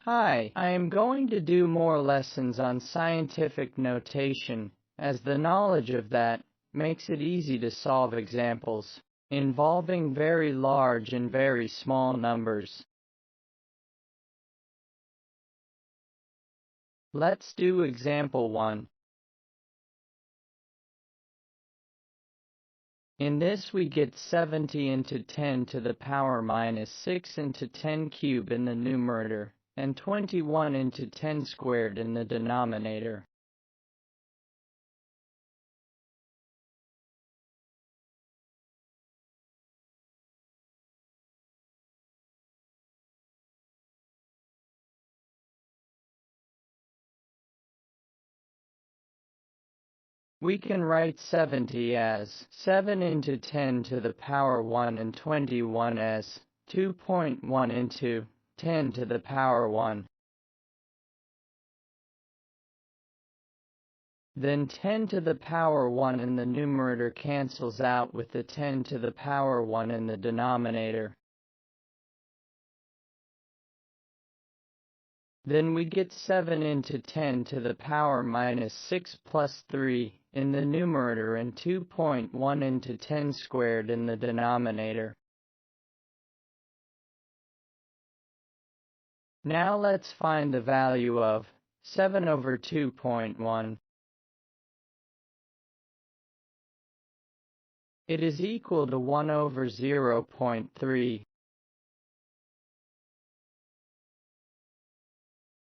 Hi, I am going to do more lessons on scientific notation, as the knowledge of that makes it easy to solve examples involving very large and very small numbers. Let's do example 1. In this we get 70 into 10 to the power minus 6 into 10 cubed in the numerator, and 21 into 10 squared in the denominator. We can write 70 as 7 into 10 to the power 1 and 21 as 2.1 into 10 to the power 1. Then 10 to the power 1 in the numerator cancels out with the 10 to the power 1 in the denominator. Then we get 7 into 10 to the power minus 6 plus 3 in the numerator and 2.1 into 10 squared in the denominator. Now let's find the value of 7 over 2.1. It is equal to 1 over 0.3.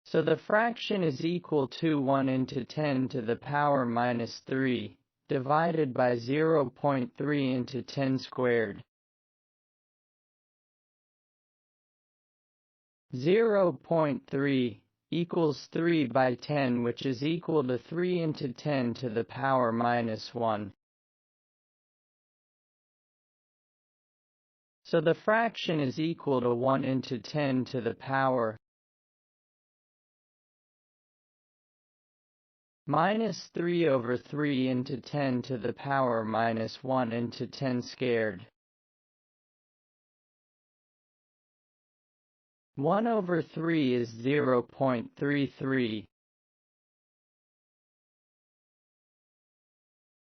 So the fraction is equal to 1 into 10 to the power minus 3, divided by 0.3 into 10 squared. 0.3 equals 3 by 10, which is equal to 3 into 10 to the power minus 1. So the fraction is equal to 1 into 10 to the power minus 3 over 3 into 10 to the power minus 1 into 10 squared. 1 over 3 is 0.33.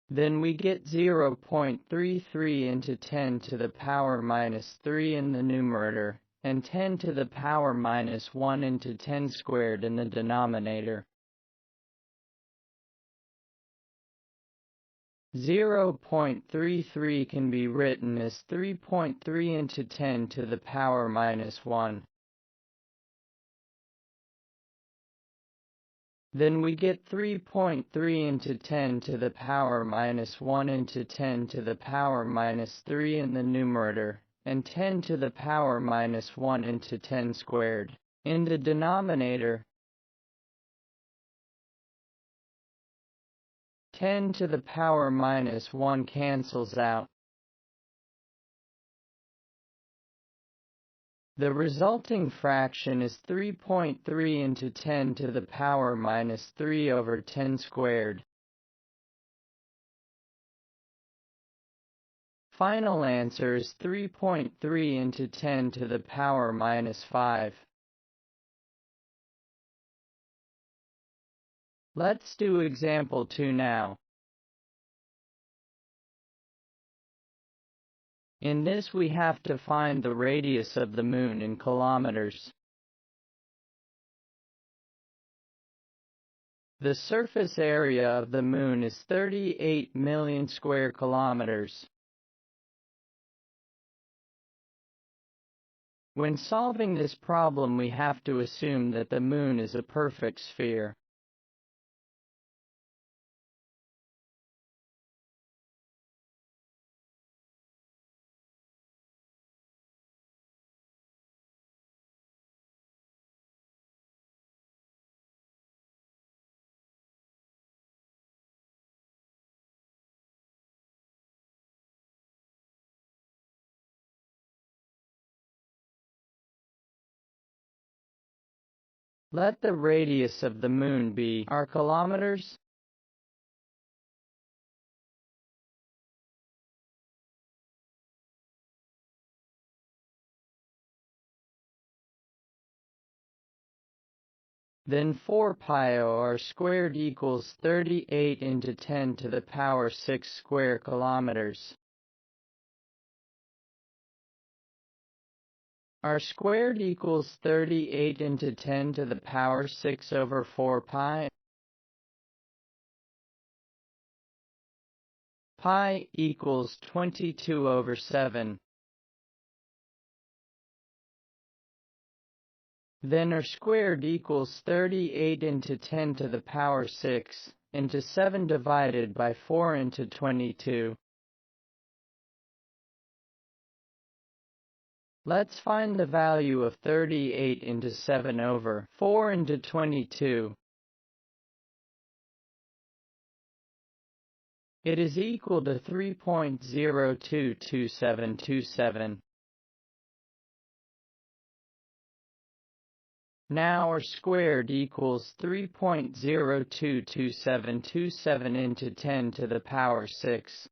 Then we get 0.33 into 10 to the power minus 3 in the numerator, and 10 to the power minus 1 into 10 squared in the denominator. 0.33 can be written as 3.3 into 10 to the power minus 1. Then we get 3.3 into 10 to the power minus 1 into 10 to the power minus 3 in the numerator, and 10 to the power minus 1 into 10 squared in the denominator. 10 to the power minus 1 cancels out. The resulting fraction is 3.3 into 10 to the power minus 3 over 10 squared. Final answer is 3.3 into 10 to the power minus 5. Let's do example 2 now. In this we have to find the radius of the moon in kilometers. The surface area of the moon is 38 million square kilometers. When solving this problem, we have to assume that the moon is a perfect sphere. Let the radius of the moon be r kilometers. Then 4 pi r squared equals 38 into 10 to the power 6 square kilometers. R squared equals 38 into 10 to the power 6 over 4 pi. Pi equals 22 over 7. Then r squared equals 38 into 10 to the power 6 into 7 divided by 4 into 22. Let's find the value of 38 into 7 over 4 into 22. It is equal to 3.022727. Now r squared equals 3.022727 into 10 to the power 6.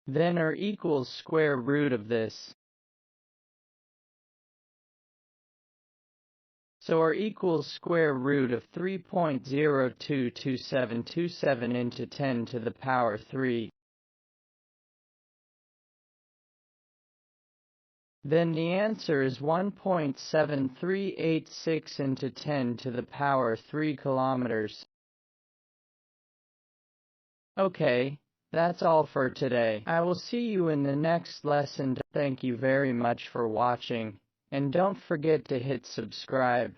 Then r equals square root of this. So r equals square root of 3.022727 into 10 to the power 3. Then the answer is 1.7386 into 10 to the power 3 kilometers. Okay, that's all for today. I will see you in the next lesson. Thank you very much for watching, and don't forget to hit subscribe.